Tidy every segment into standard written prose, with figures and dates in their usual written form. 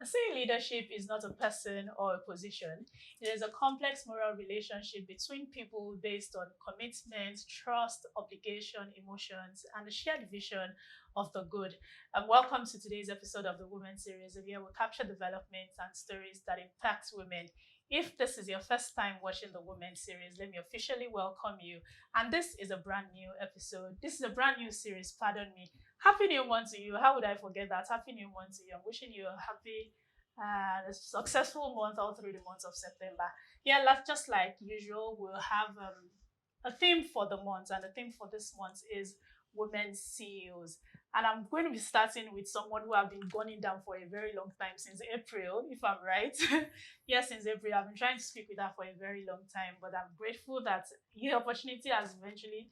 Saying leadership is not a person or a position. It is a complex moral relationship between people based on commitment, trust, obligation, emotions, and a shared vision of the good. And welcome to today's episode of the Women Series. Here we capture developments and stories that impact women. If this is your first time watching the Women Series, let me officially welcome you. And this is a brand new episode. This is a brand new series, pardon me. Happy New Month to you. How would I forget that? Happy New Month to you. I'm wishing you a happy and a successful month all through the month of September. Yeah, just like usual, we'll have a theme for the month, and the theme for this month is women CEOs. And I'm going to be starting with someone who I've been gunning down for a very long time, since April, if I'm right. Yes, since April. I've been trying to speak with her for a very long time, but I'm grateful that the opportunity has eventually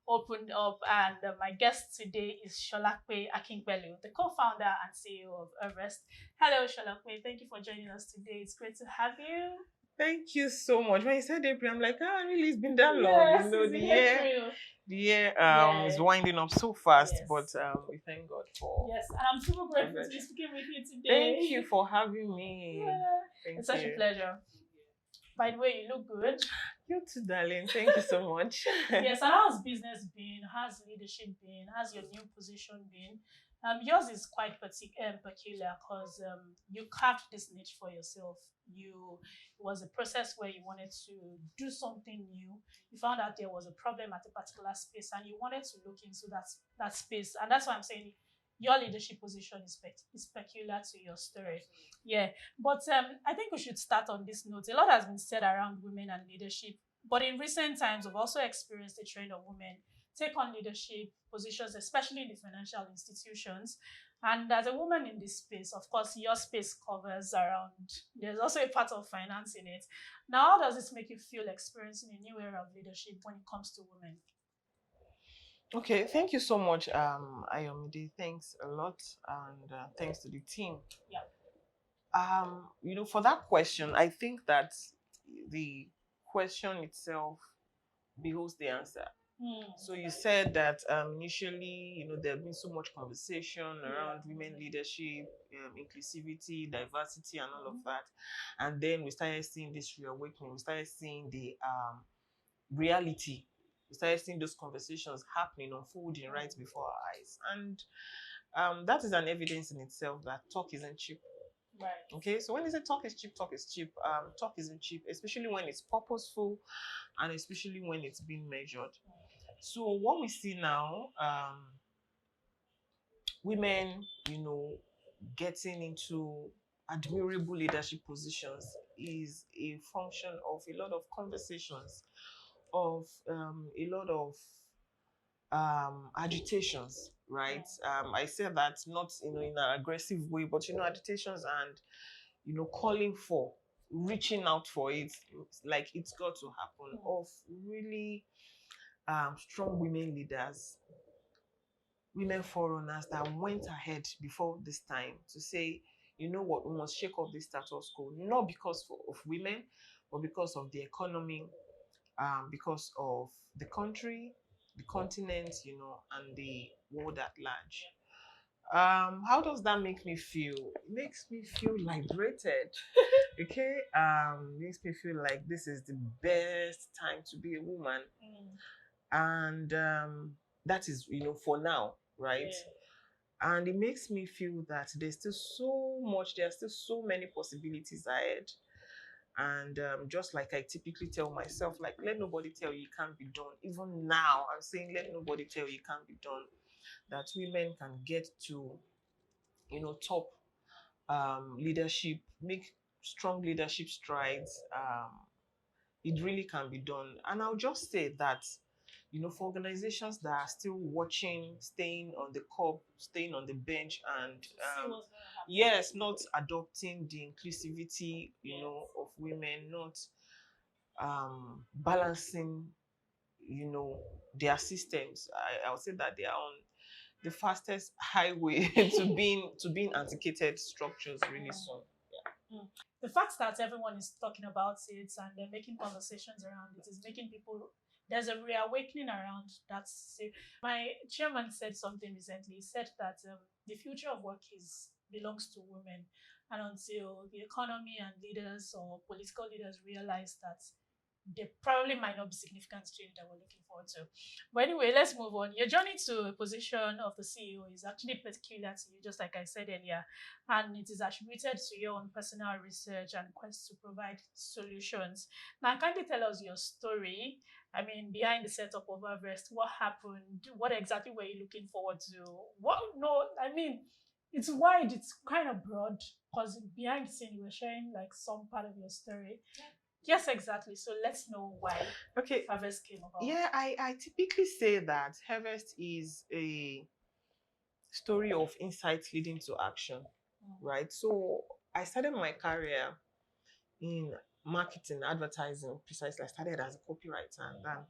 opened up, and my guest today is Solape Akinpelu, the co-founder and CEO of HERVEST. Hello, Solape. Thank you for joining us today. It's great to have you. Thank you so much. When you said April, I'm like, really, it's been that long. Yes, You know, it's in April. the year is Yeah. winding up so fast, Yes. but we thank God for. Yes, and I'm super grateful to be speaking with you today. Thank you for having me. Yeah. It's such a pleasure. By the way, you look good. You too, darling. Thank you so much. Yes, and how's business been? How's leadership been? How's your new position been? Yours is quite peculiar because you carved this niche for yourself. It was a process where you wanted to do something new. You found out there was a problem at a particular space, and you wanted to look into that space. And that's why I'm saying your leadership position is peculiar to your story. Yeah, but I think we should start on this note. A lot has been said around women and leadership, but in recent times, we've also experienced a trend of women take on leadership positions, especially in the financial institutions. And as a woman in this space, of course, your space covers around, there's also a part of finance in it. Now, how does this make you feel experiencing a new era of leadership when it comes to women? Okay, thank you so much, Ayomide. Thanks a lot, and thanks to the team. Yeah. For that question, I think that the question itself beholds the answer. So you said that initially, there have been so much conversation around women leadership, inclusivity, diversity, and all of that. And then we started seeing this reawakening. We started seeing the reality. We started seeing those conversations happening, unfolding right before our eyes. And that is an evidence in itself that talk isn't cheap. Right. Okay, so when they say talk is cheap, talk is cheap. Talk isn't cheap, especially when it's purposeful, and especially when it's being measured. So what we see now, women, getting into admirable leadership positions is a function of a lot of conversations, of a lot of agitations, right? I say that not in an aggressive way, but agitations and calling for, reaching out for it, like it's got to happen, of really strong women leaders, women forerunners that went ahead before this time to say, you know what, we must shake off this status quo, not because of women, but because of the economy, because of the country, the continent, and the world at large. How does that make me feel? It makes me feel liberated. Okay. Makes me feel like this is the best time to be a woman. And that is, for now, right? Yeah. And it makes me feel that there are still so many possibilities ahead. And just like I typically tell myself, like, let nobody tell you it can't be done. Even now, I'm saying, let nobody tell you it can't be done. That women can get to, top leadership, make strong leadership strides. It really can be done. And I'll just say that, for organizations that are still watching, staying on the curb, staying on the bench, and yes, not adopting the inclusivity, of women, not balancing, their systems. I would say that they are on the fastest highway to being antiquated structures really soon. Yeah. The fact that everyone is talking about it and they're making conversations around it is making people, there's a reawakening around that. My chairman said something recently. He said that the future of work is belongs to women. And until the economy and leaders or political leaders realize that, there probably might not be significant change that we're looking forward to. But anyway, let's move on. Your journey to a position of the CEO is actually particular to you, just like I said earlier, and it is attributed to your own personal research and quest to provide solutions. Now, kindly tell us your story. I mean, behind the setup of HERVEST, what happened? What exactly were you looking forward to? What? No, I mean, it's wide. It's kind of broad because behind the scene, you were sharing like some part of your story. Yes, exactly. So let's know why Okay. HERVEST came about. Yeah, I typically say that HERVEST is a story of insights leading to action, right? So I started my career in marketing, advertising, precisely. I started as a copywriter and then,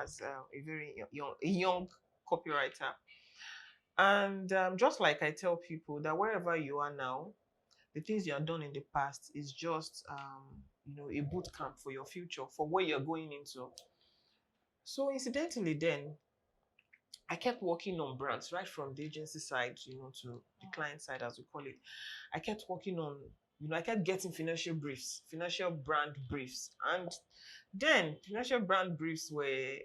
as a very young copywriter. And just like I tell people that wherever you are now, the things you have done in the past is just, a boot camp for your future, for where you're going into. So incidentally, then I kept working on brands right from the agency side, to the client side, as we call it. I kept working on, I kept getting financial briefs, financial brand briefs. And then financial brand briefs were,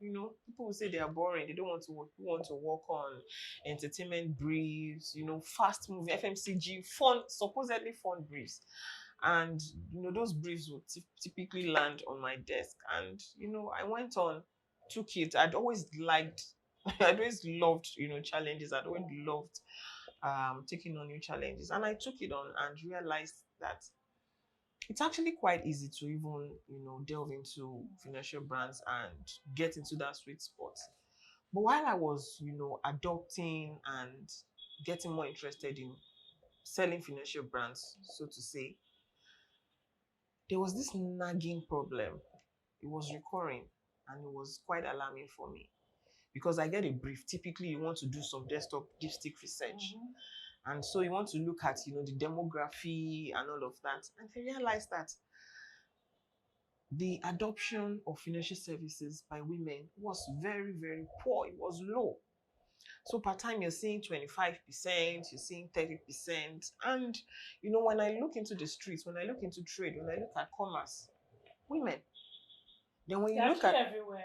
people will say they are boring. They don't want to work. People want to work on entertainment briefs, fast moving, FMCG, fun, supposedly fun briefs. And, those briefs would typically land on my desk. And, I went on, took it. I'd always liked I'd always loved, challenges. I'd always loved taking on new challenges. And I took it on and realized that it's actually quite easy to even, delve into financial brands and get into that sweet spot. But while I was, adopting and getting more interested in selling financial brands, so to say, there was this nagging problem. It was recurring and it was quite alarming for me. Because I get a brief. Typically, you want to do some desktop dipstick research. And so you want to look at, the demography and all of that. And I realized that the adoption of financial services by women was very, very poor. It was low. So per time you're seeing 25%, you're seeing 30%. And, when I look into the streets, when I look into trade, when I look at commerce, women. Then when you They're look at everywhere.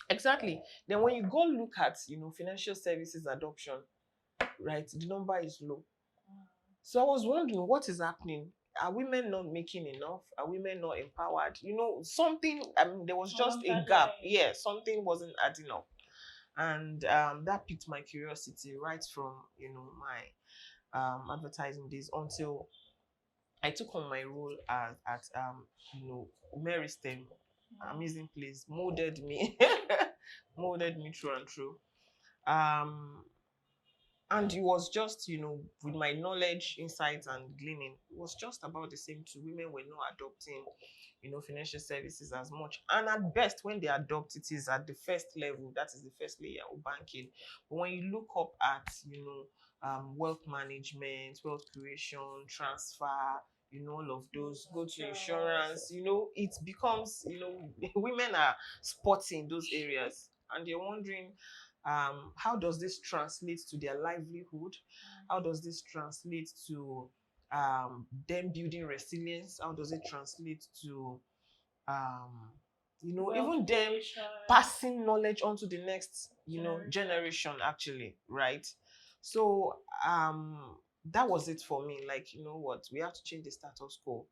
Exactly. Then when you go look at, financial services adoption, right, the number is low. So I was wondering what is happening. Are women not making enough? Are women not empowered? Something, there was just a gap. Yeah, something wasn't adding up. And that piqued my curiosity right from, my advertising days until I took on my role at Meristem. Amazing place, molded me, molded me through and through. And it was just, with my knowledge, insights, and gleaning, it was just about the same too. Women were not adopting, financial services as much. And at best, when they adopt, it is at the first level, that is the first layer of banking. But when you look up at, wealth management, wealth creation, transfer, all of those, go to insurance, it becomes, women are spotting those areas and they're wondering, how does this translate to their livelihood? How does this translate to them building resilience? How does it translate to, even them passing knowledge on to the next, generation actually, right? So that was it for me. Like, what? We have to change the status quo.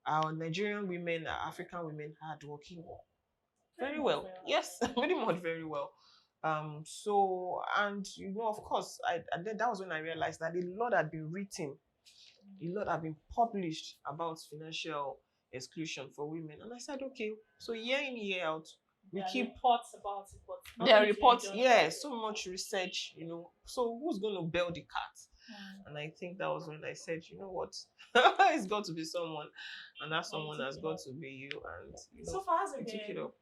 Our Nigerian women, African women, hardworking, very well. Yes, pretty much very well. So, and of course, and then that was when I realized that a lot had been written, a lot had been published about financial exclusion for women. And I said, okay, so year in, year out, we keep reports about it, but there are reports, yeah, so much research, so who's going to bail the cat? And I think that was when I said, you know what, it's got to be someone, and that someone has got to be you. And so far, I took it up.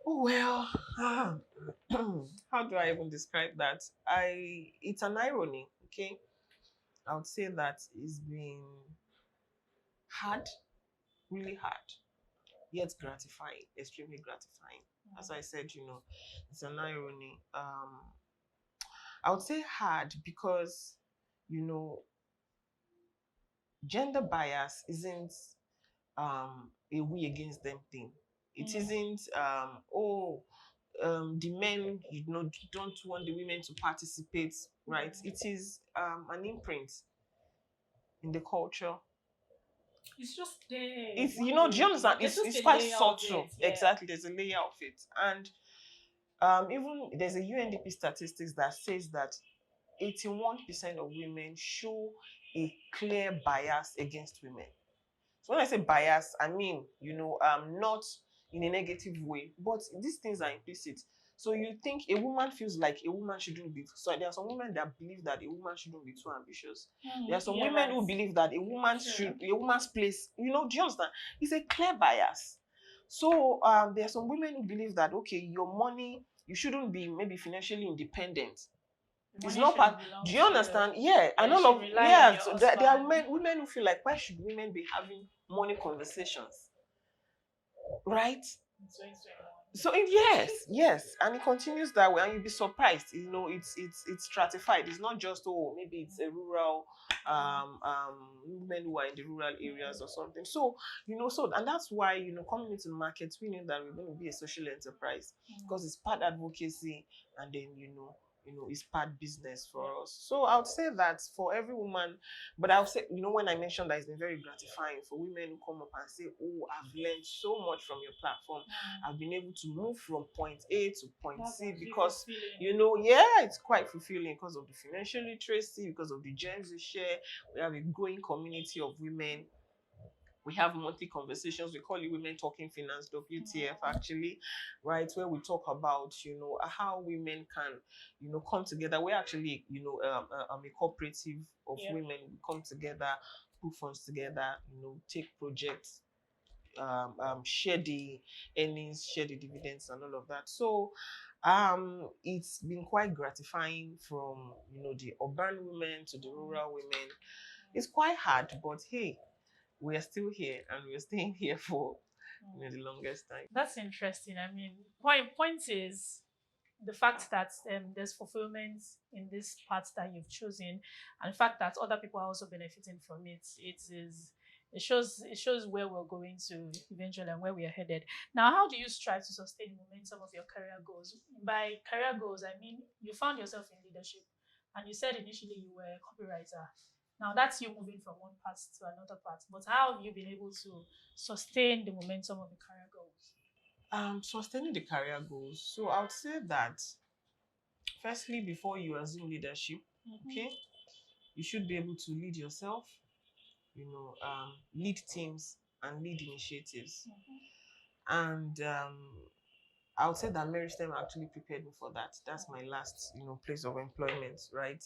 Oh well, how do I even describe that? It's an irony, okay? I would say that it's been hard, really hard, yet gratifying, extremely gratifying. As I said, it's an irony. I would say hard because you know, gender bias isn't a we against them thing. It isn't the men, you know, don't want the women to participate, right? It is an imprint in the culture. It's just there. It's, One you know, way do or you the other. understand? There's just It's a quite layer of subtle. it. Yeah. Exactly, there's a layer of it. And even there's a UNDP statistics that says that 81% of women show a clear bias against women. So when I say bias, I mean, you know, not in a negative way, but these things are implicit. So you think a woman feels like a woman shouldn't be. So there are some women that believe that a woman shouldn't be too ambitious. There are some women who believe that a woman's place, you know, do you understand? It's a clear bias. So there are some women who believe that, okay, your money, you shouldn't be maybe financially independent. It's not part. Do you understand? Yeah, and all of So there are women who feel like, why should women be having money conversations, right? So yes, and it continues that way, and you'll be surprised. You know, it's stratified. It's not just, oh, maybe it's a rural women who are in the rural areas or something. So you know, so and that's why, you know, coming into the market, we knew that we're going to be a social enterprise because it's part advocacy, and then it's part business for us. So I would say that for every woman, but I would say, you know, when I mentioned that, it's been very gratifying for women who come up and say, oh, I've learned so much from your platform. I've been able to move from point A to point C because, you know, it's quite fulfilling because of the financial literacy, because of the gems we share. We have a growing community of women. We have monthly conversations. We call it Women Talking Finance, WTF, actually, right? Where we talk about, you know, how women can, you know, come together. We're actually, you know, a cooperative of women. We come together, put funds together, you know, take projects, share the earnings, share the dividends, and all of that. So, it's been quite gratifying from, you know, the urban women to the rural women. It's quite hard, but hey, we are still here, and we're staying here for, you know, the longest time. That's interesting. I mean, point is the fact that there's fulfillment in this path that you've chosen, and the fact that other people are also benefiting from it. It shows where we're going to eventually and where we are headed. Now, how do you strive to sustain momentum of your career goals? By career goals, I mean you found yourself in leadership, and you said initially you were a copywriter. Now that's you moving from one path to another path. But how have you been able to sustain the momentum of the career goals? Sustaining the career goals. So I would say that firstly, before you assume leadership, okay, you should be able to lead yourself, you know, lead teams and lead initiatives. And I would say that Mary STEM actually prepared me for that. That's my last, you know, place of employment, right?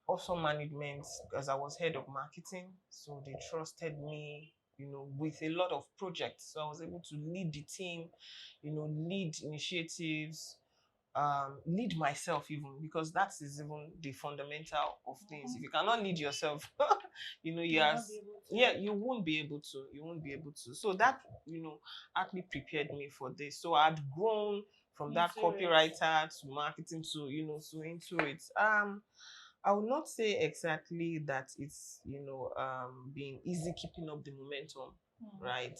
Also management, because I was head of marketing, so they trusted me, you know, with a lot of projects. So I was able to lead the team, you know, lead initiatives, lead myself even, because that is even the fundamental of things. If you cannot lead yourself, you know, you won't be able to. You won't be able to. So that, you know, actually prepared me for this. So I'd grown from that copywriter to marketing to, you know, so into it. I would not say exactly that it's, you know, being easy keeping up the momentum, right?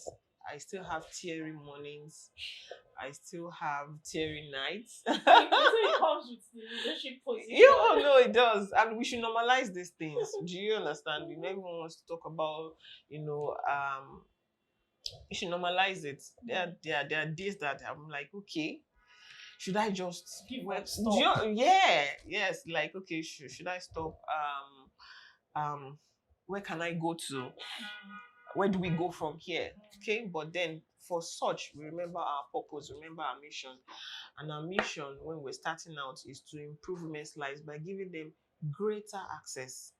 I still have teary mornings. I still have teary nights. So it comes with the leadership position. You know, it does. And we should normalize these things. Do you understand? You know, everyone wants to talk about, you know, you should normalize it. There are days that I'm like, okay, should I just stop? Yes, like, okay, should I stop? Where can I go to? Where do we go from here? Okay, but then for such, we remember our purpose, remember our mission. And our mission when we're starting out is to improve women's lives by giving them greater access.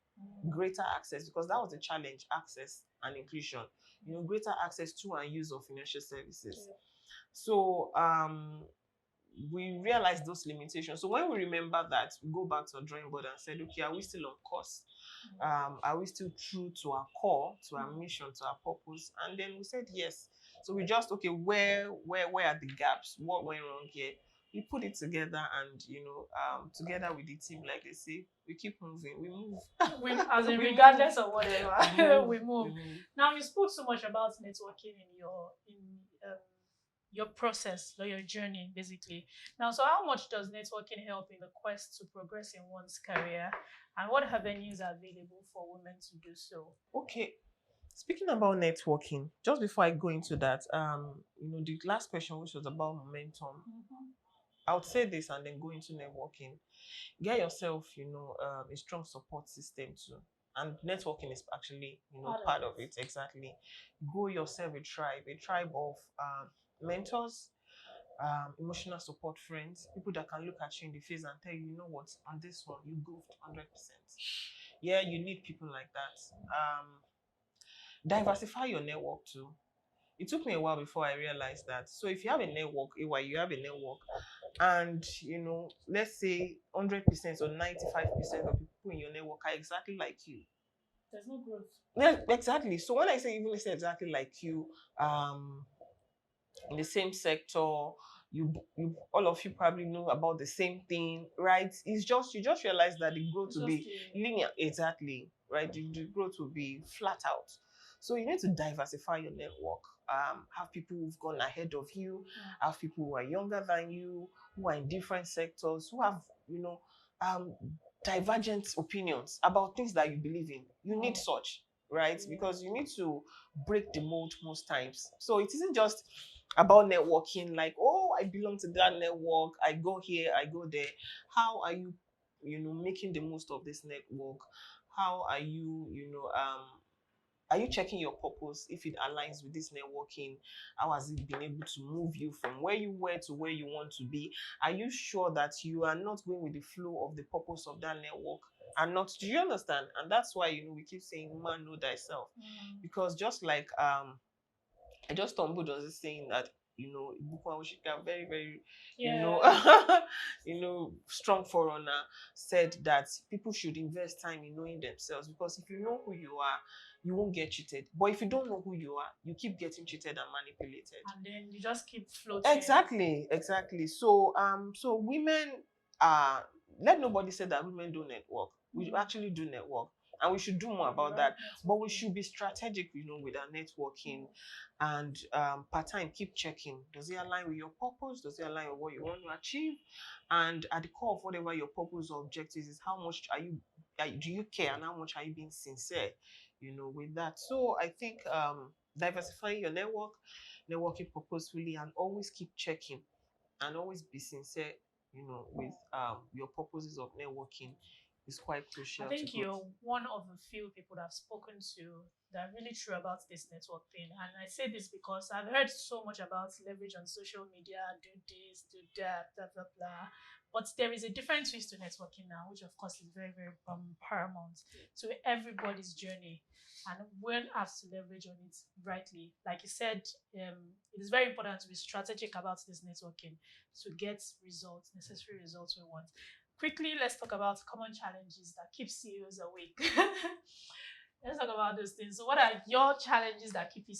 Greater access, because that was the challenge: access and inclusion. You know, greater access to and use of financial services. So we realized those limitations. So when we remember that, we go back to our drawing board and said, okay, are we still on course? Are we still true to our core, to our mission, to our purpose? And then we said yes. So we just, okay, where are the gaps? What went wrong here? we put it together, and together with the team, like they say, we keep moving, we move. As in, We regardless move. of whatever, we move. We move. Now, you spoke so much about networking in your process or your journey, basically. Now, so how much does networking help in the quest to progress in one's career, and what avenues are available for women to do so? Okay. Speaking about networking, just before I go into that, the last question, which was about momentum, I would say this and then go into networking. Get yourself, a strong support system too. And networking is actually, part of it. Exactly. Go yourself a tribe of mentors, emotional support friends, people that can look at you in the face and tell you, you know what, on this one, you go 100%. Yeah, you need people like that. Diversify your network too. It took me a while before I realized that. So if you have a network, you have a network, and let's say 100% or 95% of people in your network are exactly like you. There's no growth. Yeah, exactly. So when I say exactly like you, in the same sector, you all of you probably know about the same thing, right? It's just you just realize that the growth will be linear, exactly, right? The growth will be flat out. So you need to diversify your network. Have people who've gone ahead of you, have people who are younger than you, who are in different sectors, who have divergent opinions about things that you believe in. You need such, right? Because you need to break the mold most times. So it isn't just about networking, like, oh, I belong to that network, I go here, I go there. How are you, making the most of this network? How are you checking your purpose if it aligns with this networking? How has it been able to move you from where you were to where you want to be? Are you sure that you are not going with the flow of the purpose of that network and not? Do you understand? And that's why we keep saying, man, know thyself. Because just like I just stumbled on this saying that Ibukwa Oshika, very, very, strong forerunner, said that people should invest time in knowing themselves, because if you know who you are, you won't get cheated. But if you don't know who you are, you keep getting cheated and manipulated. And then you just keep floating. Exactly. So women let nobody say that women don't network. We actually do network. And we should do more about that. But we should be strategic, with our networking, and part-time keep checking. Does it align with your purpose? Does it align with what you want to achieve? And at the core of whatever your purpose or objectives is, how much do you care, and how much are you being sincere, with that? So I think diversifying your network, networking purposefully, and always keep checking, and always be sincere, with your purposes of networking is quite crucial. I think you're one of the few people that I've spoken to that are really true about this network thing. And I say this because I've heard so much about leverage on social media, do this, do that, blah, blah, blah. But there is a different twist to networking now, which of course is very, very paramount to everybody's journey. And one has to leverage on it rightly. Like you said, it is very important to be strategic about this networking to get results, necessary results we want. Quickly, let's talk about common challenges that keep CEOs awake. Let's talk about those things. So, what are your challenges that keep you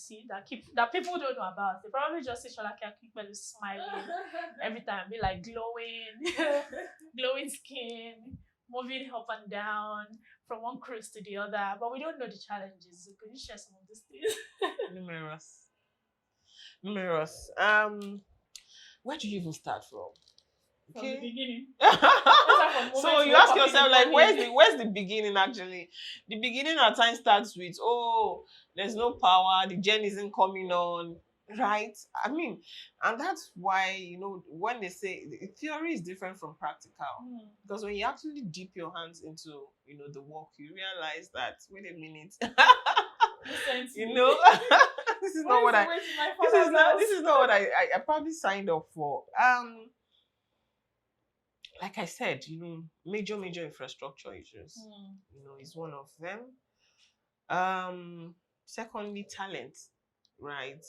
that people don't know about? They probably just see Solape Akinpelu smiling every time, be like glowing skin, moving up and down from one cruise to the other. But we don't know the challenges. So could you share some of these things? Numerous. Where do you even start from? From the beginning. So you ask yourself, like, where's the beginning actually? The beginning at times starts with, oh, there's no power, the gen isn't coming on, right? I mean, and that's why, when they say the theory is different from practical. Because when you actually dip your hands into, the work, you realize that, wait a minute. This is not what I probably signed up for. Like I said, major infrastructure issues, is one of them. Secondly, talent, right?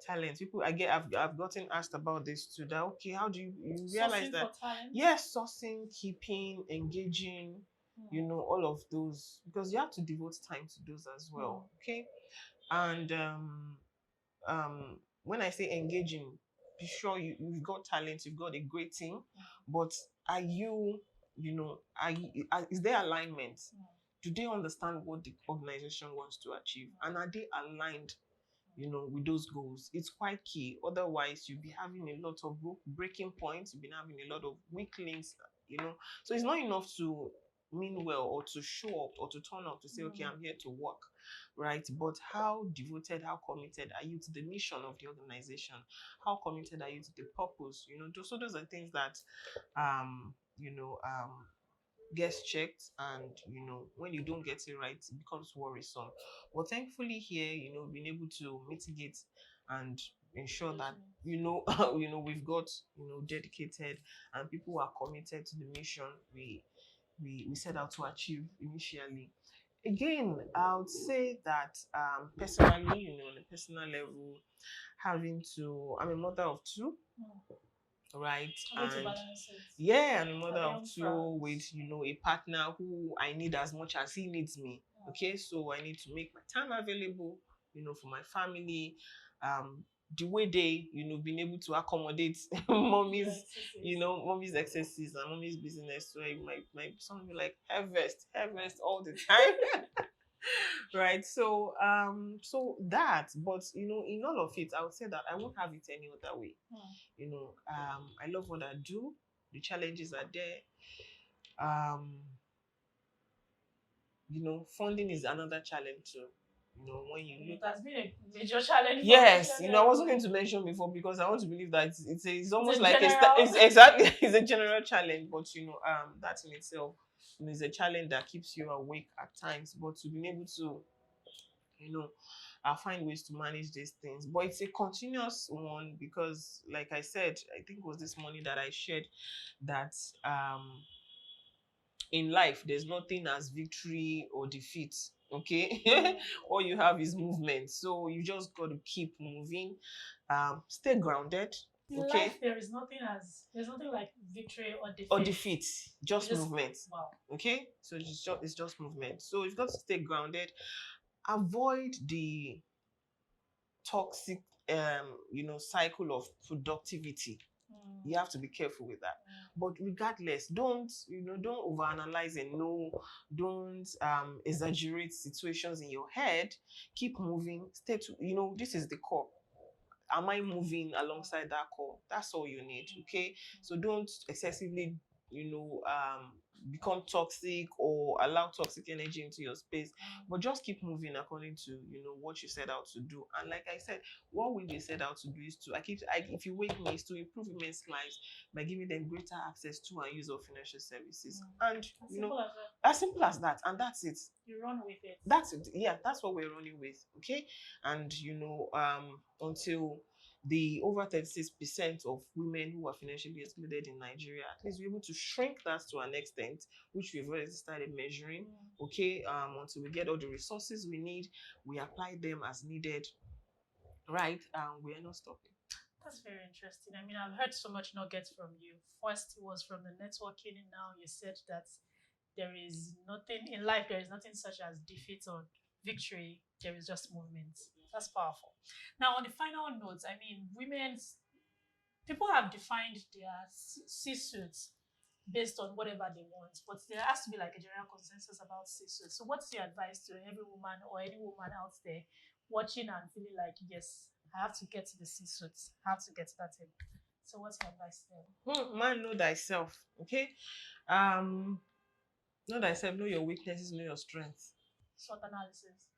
Talent. People, I've gotten asked about this too. That, okay, how do you realize sourcing that? For talent? Yes, sourcing, keeping, engaging, all of those, because you have to devote time to those as well. Okay, and when I say engaging, be sure you've got talent, you've got a great team, but are you, is there alignment? Do they understand what the organization wants to achieve? And are they aligned, with those goals? It's quite key. Otherwise, you'll be having a lot of breaking points. You'll be having a lot of weak links, So it's not enough to mean well or to show up or to turn up to say, okay, I'm here to work, right? But how devoted, how committed are you to the mission of the organization? How committed are you to the purpose? So those are things that, gets checked, and when you don't get it right, it becomes worrisome. But thankfully here, being able to mitigate and ensure that we've got dedicated and people who are committed to the mission we set out to achieve initially. Again, I would say that personally, on a personal level, I'm a mother of two, right? And yeah, I'm a mother of two with a partner who I need as much as he needs me. Okay, so I need to make my time available, for my family. The way they, been able to accommodate mommy's excesses and mommy's business. So my son will be like, harvest all the time. Right. So that, but in all of it, I would say that I won't have it any other way. I love what I do. The challenges are there. Funding is another challenge too. When you look, that's been a major challenge. Yes, I wasn't going to mention before because I want to believe that it's almost like general... it's exactly it's a general challenge, but that in itself is a challenge that keeps you awake at times. But to be able to find ways to manage these things, but it's a continuous one because, like I said, I think it was this morning that I shared that in life there's nothing as victory or defeat. Okay. All you have is movement, so you just got to keep moving, stay grounded. In life, there's nothing like victory or defeat. Just movement. Wow. Okay, so it's just movement. So you've got to stay grounded, avoid the toxic cycle of productivity. You have to be careful with that. But regardless, don't overanalyze and don't exaggerate situations in your head. Keep moving. Stay to this is the core. Am I moving alongside that core? That's all you need. Okay, so don't excessively become toxic or allow toxic energy into your space, but just keep moving according to what you set out to do. And like I said, what we set out to do is if you wake me, is to improve women's lives by giving them greater access to and use of financial services. And as simple as that, and that's it. You run with it. That's it. Yeah, that's what we're running with. Okay, and until the over 36% of women who are financially excluded in Nigeria, at least we're able to shrink that to an extent, which we've already started measuring. Okay, until we get all the resources we need, we apply them as needed, right? We are not stopping. That's very interesting. I mean, I've heard so much nuggets from you. First was from the networking, and now you said that there is nothing in life, there is nothing such as defeat or victory, there is just movement. That's powerful. Now, on the final note, I mean, people have defined their C-suits based on whatever they want, but there has to be like a general consensus about C-suits. So what's your advice to every woman or any woman out there watching and feeling like, yes, I have to get to the C-suits, I have to get to that table? So what's your advice there? Man, know thyself. Okay. Know thyself, know your weaknesses, know your strengths. SWOT analysis.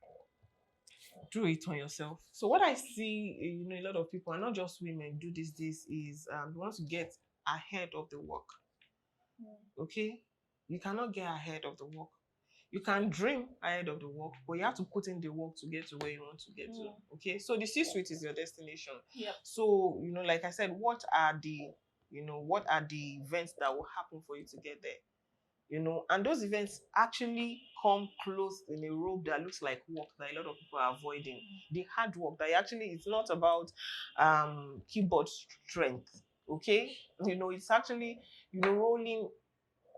Do it on yourself. So what I see, a lot of people, and not just women, do this is they want to get ahead of the work. Okay, you cannot get ahead of the work. You can dream ahead of the work, but you have to put in the work to get to where you want to get to. Okay, so the C-suite is your destination. Yeah. So like I said, what are the events that will happen for you to get there? And those events actually come close in a robe that looks like work that a lot of people are avoiding. The hard work that it's not about keyboard strength. Okay, it's actually rolling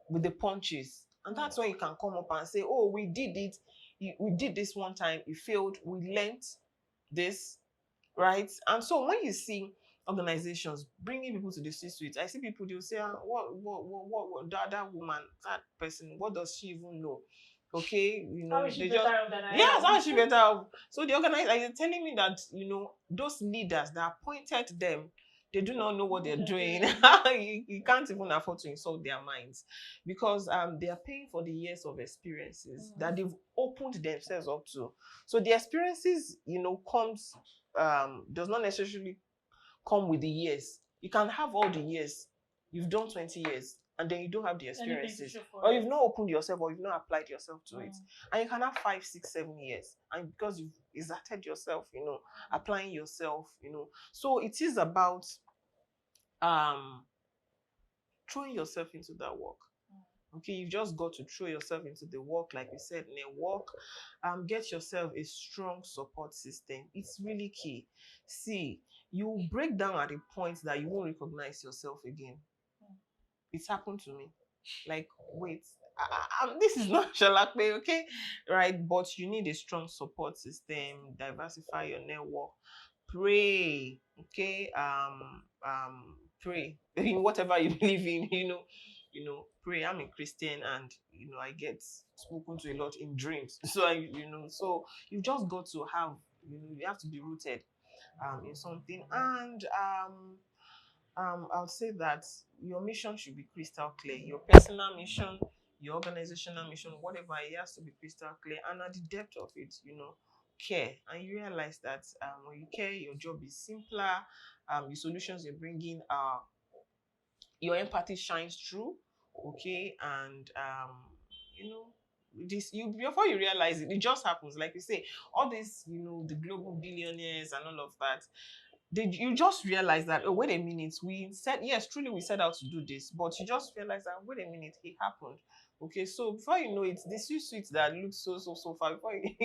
with the punches, and that's when you can come up and say, oh, we did it, we did this one time, it failed, we learned this, right? And so when you see organizations, bringing people to the C-suite. I see people, they'll say, what, that woman, that person, what does she even know? Okay, How is she they better just, than I yes, am? how is she better? So the organizer is telling me that, those leaders that appointed them, they do not know what they're doing. You can't even afford to insult their minds, because they are paying for the years of experiences that they've opened themselves up to. So the experiences, comes, does not necessarily come with the years. You can have all the years. You've done 20 years and then you don't have the experiences, or you've not opened yourself, or you've not applied yourself to it. And you can have 5, 6, 7 years, and because you've exerted yourself, applying yourself, so it is about throwing yourself into that work. Okay, you've just got to throw yourself into the work, like we said, in a work. Get yourself a strong support system. It's really key. See, you break down at a point that you won't recognize yourself again. It's happened to me. Like, wait, this is not Solape, okay? Right? But you need a strong support system. Diversify your network. Pray, okay? Pray in whatever you believe in. Pray. I'm a Christian, and I get spoken to a lot in dreams. So so you just got to have, you have to be rooted in something. And I'll say that your mission should be crystal clear. Your personal mission, your organizational mission, whatever, it has to be crystal clear. And at the depth of it, care. And you realize that when you care, your job is simpler. The solutions you're bringing are, your empathy shines through. Okay, and this, before you realize it, it just happens. Like you say, all this, the global billionaires and all of that, you just realize that, oh, wait a minute, we said, yes, truly we set out to do this, but you just realize that, wait a minute, it happened. Okay, so before you know it, the sweet that looks so far, before it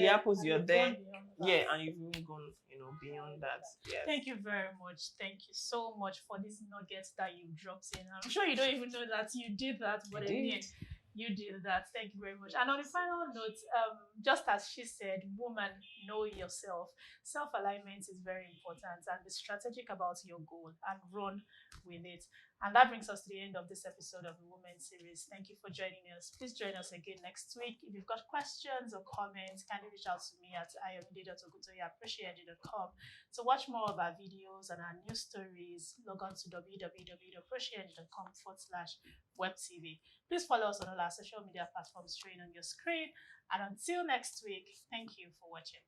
happens, you're there. Yeah, and you've even gone, beyond that. Yes. Thank you very much. Thank you so much for these nuggets that you dropped in. I'm sure you don't even know that you did that, but I mean, you did that. Thank you very much. And on the final note, just as she said, woman, know yourself. Self-alignment is very important, and be strategic about your goal and run with it. And that brings us to the end of this episode of the Women Series. Thank you for joining us. Please join us again next week. If you've got questions or comments, kindly reach out to me at ayomide.oguntoye@prosciengy.com. To watch more of our videos and our news stories, log on to www.prosciengy.com/webtv. Please follow us on all our social media platforms showing on your screen. And until next week, thank you for watching.